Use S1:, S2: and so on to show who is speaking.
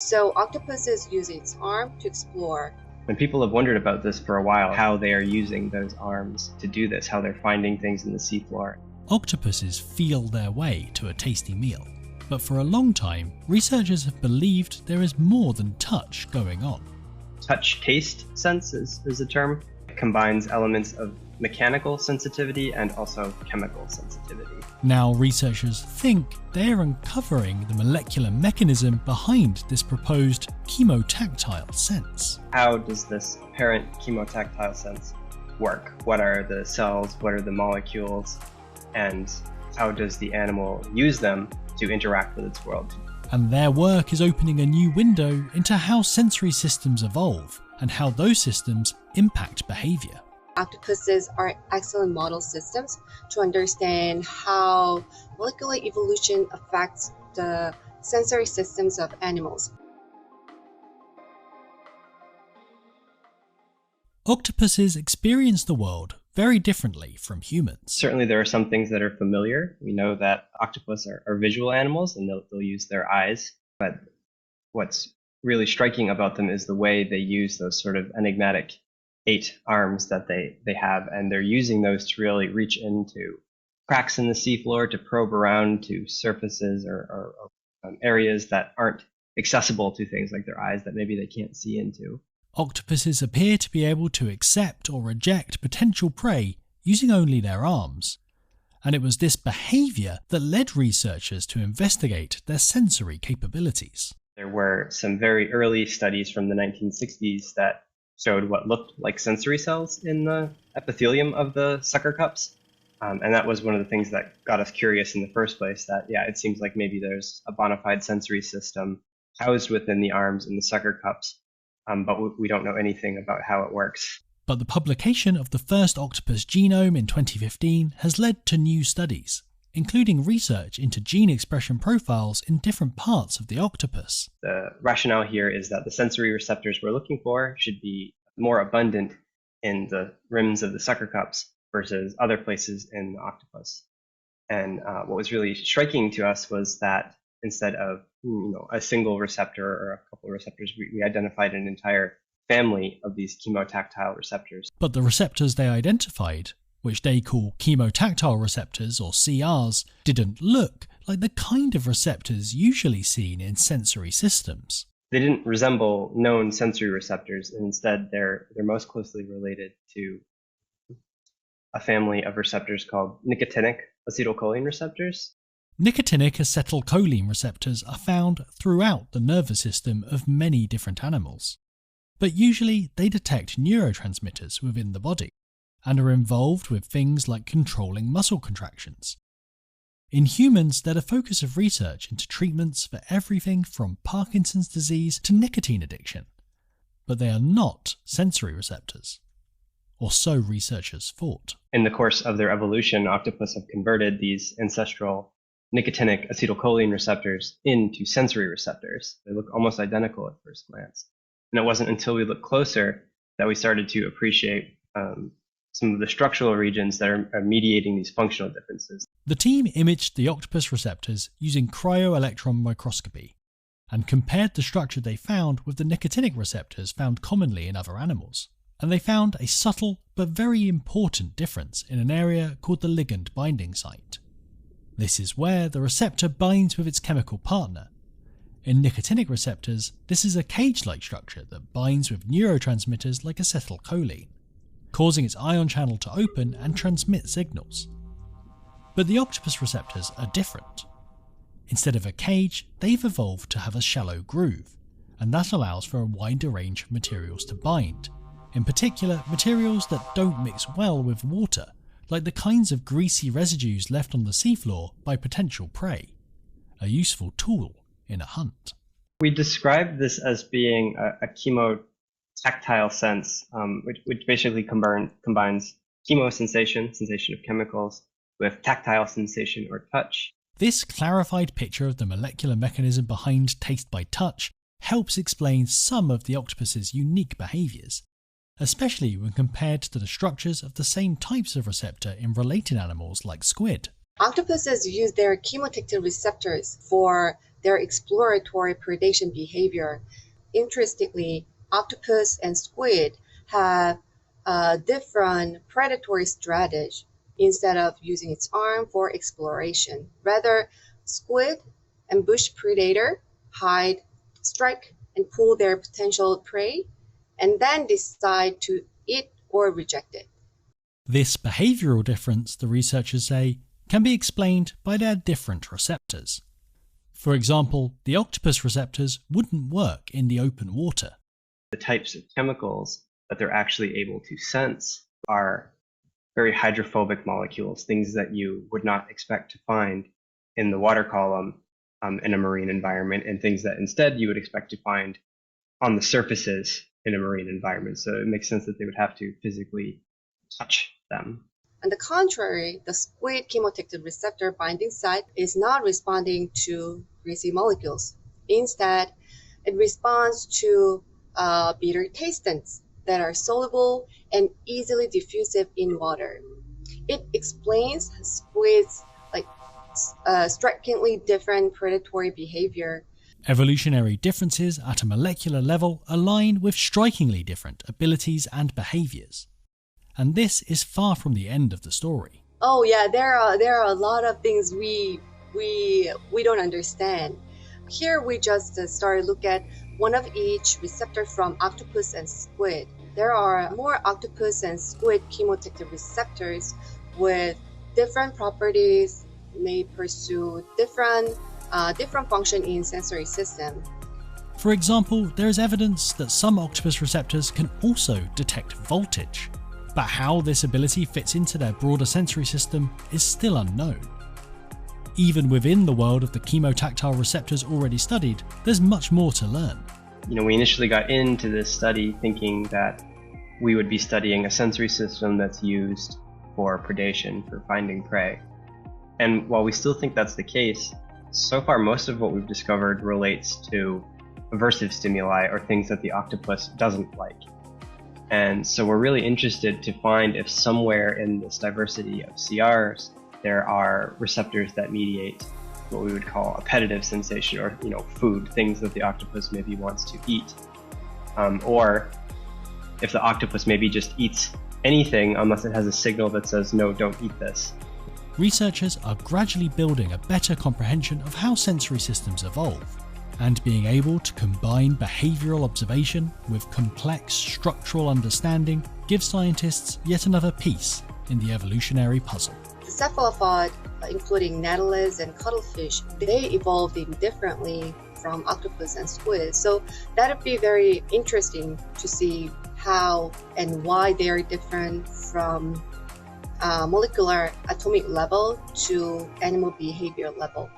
S1: So octopuses use its arm to explore.
S2: And people have wondered about this for a while, how they are using those arms to do this, how they're finding things in the seafloor.
S3: Octopuses feel their way to a tasty meal, but for a long time, researchers have believed there is more than touch going on.
S2: Touch-taste sense is a term. It combines elements of mechanical sensitivity and also chemical sensitivity.
S3: Now researchers think they're uncovering the molecular mechanism behind this proposed chemotactile sense.
S2: How does this apparent chemotactile sense work? What are the cells? What are the molecules? And how does the animal use them to interact with its world?
S3: And their work is opening a new window into how sensory systems evolve and how those systems impact behavior.
S1: Octopuses are excellent model systems to understand how molecular evolution affects the sensory systems of animals.
S3: Octopuses experience the world very differently from humans.
S2: Certainly there are some things that are familiar. We know that octopus are visual animals and they'll use their eyes, but what's really striking about them is the way they use those sort of enigmatic 8 arms that they have, and they're using those to really reach into cracks in the seafloor, to probe around to surfaces or areas that aren't accessible to things like their eyes that maybe they can't see into.
S3: Octopuses appear to be able to accept or reject potential prey using only their arms, and it was this behaviour that led researchers to investigate their sensory capabilities.
S2: There were some very early studies from the 1960s that showed what looked like sensory cells in the epithelium of the sucker cups. And that was one of the things that got us curious in the first place, that, yeah, it seems like maybe there's a bona fide sensory system housed within the arms in the sucker cups, but we don't know anything about how it works.
S3: But the publication of the first octopus genome in 2015 has led to new studies, including research into gene expression profiles in different parts of the octopus.
S2: The rationale here is that the sensory receptors we're looking for should be more abundant in the rims of the sucker cups versus other places in the octopus. And what was really striking to us was that instead of a single receptor or a couple of receptors, we identified an entire family of these chemotactile receptors.
S3: But the receptors they identified, which they call chemotactile receptors or CRs, didn't look like the kind of receptors usually seen in sensory systems.
S2: They didn't resemble known sensory receptors, and instead they're most closely related to a family of receptors called nicotinic acetylcholine receptors.
S3: Nicotinic acetylcholine receptors are found throughout the nervous system of many different animals, but usually they detect neurotransmitters within the body and are involved with things like controlling muscle contractions. In humans, they're the focus of research into treatments for everything from Parkinson's disease to nicotine addiction, but they are not sensory receptors, or so researchers thought.
S2: In the course of their evolution, octopus have converted these ancestral nicotinic acetylcholine receptors into sensory receptors. They look almost identical at first glance. And it wasn't until we looked closer that we started to appreciate some of the structural regions that are mediating these functional differences.
S3: The team imaged the octopus receptors using cryo-electron microscopy and compared the structure they found with the nicotinic receptors found commonly in other animals. And they found a subtle but very important difference in an area called the ligand binding site. This is where the receptor binds with its chemical partner. In nicotinic receptors, this is a cage-like structure that binds with neurotransmitters like acetylcholine, causing its ion channel to open and transmit signals. But the octopus receptors are different. Instead of a cage, they've evolved to have a shallow groove, and that allows for a wider range of materials to bind, in particular materials that don't mix well with water, like the kinds of greasy residues left on the seafloor by potential prey, a useful tool in a hunt.
S2: We describe this as being a chemotactile sense, which basically combines chemosensation, sensation of chemicals, with tactile sensation or touch.
S3: This clarified picture of the molecular mechanism behind taste by touch helps explain some of the octopus's unique behaviours, especially when compared to the structures of the same types of receptor in related animals like squid.
S1: Octopuses use their chemotactile receptors for their exploratory predation behavior. Interestingly, octopus and squid have a different predatory strategy. Instead of using its arm for exploration, rather, squid ambush predator, hide, strike, and pull their potential prey, and then decide to eat or reject it.
S3: This behavioural difference, the researchers say, can be explained by their different receptors. For example, the octopus receptors wouldn't work in the open water.
S2: The types of chemicals that they're actually able to sense are very hydrophobic molecules, things that you would not expect to find in the water column in a marine environment, and things that instead you would expect to find on the surfaces in a marine environment. So it makes sense that they would have to physically touch them.
S1: On the contrary, the squid chemotactic receptor binding site is not responding to greasy molecules. Instead, it responds to bitter tastants that are soluble and easily diffusive in water. It explains squid's strikingly different predatory behavior.
S3: Evolutionary differences at a molecular level align with strikingly different abilities and behaviours. And this is far from the end of the story.
S1: Oh yeah, there are a lot of things we don't understand. Here we just started to look at one of each receptor from octopus and squid. There are more octopus and squid chemotactic receptors with different properties, may pursue different function in sensory system.
S3: For example, there is evidence that some octopus receptors can also detect voltage, but how this ability fits into their broader sensory system is still unknown. Even within the world of the chemotactile receptors already studied, there's much more to learn.
S2: We initially got into this study thinking that we would be studying a sensory system that's used for predation, for finding prey. And while we still think that's the case, so far most of what we've discovered relates to aversive stimuli, or things that the octopus doesn't like. And so we're really interested to find if somewhere in this diversity of CRs there are receptors that mediate what we would call appetitive sensation, or food, things that the octopus maybe wants to eat. Or if the octopus maybe just eats anything unless it has a signal that says, no, don't eat this.
S3: Researchers are gradually building a better comprehension of how sensory systems evolve, and being able to combine behavioural observation with complex structural understanding gives scientists yet another piece in the evolutionary puzzle.
S1: The cephalopod, including nautilus and cuttlefish, they evolved differently from octopus and squid. So that would be very interesting to see how and why they are different from molecular atomic level to animal behavior level.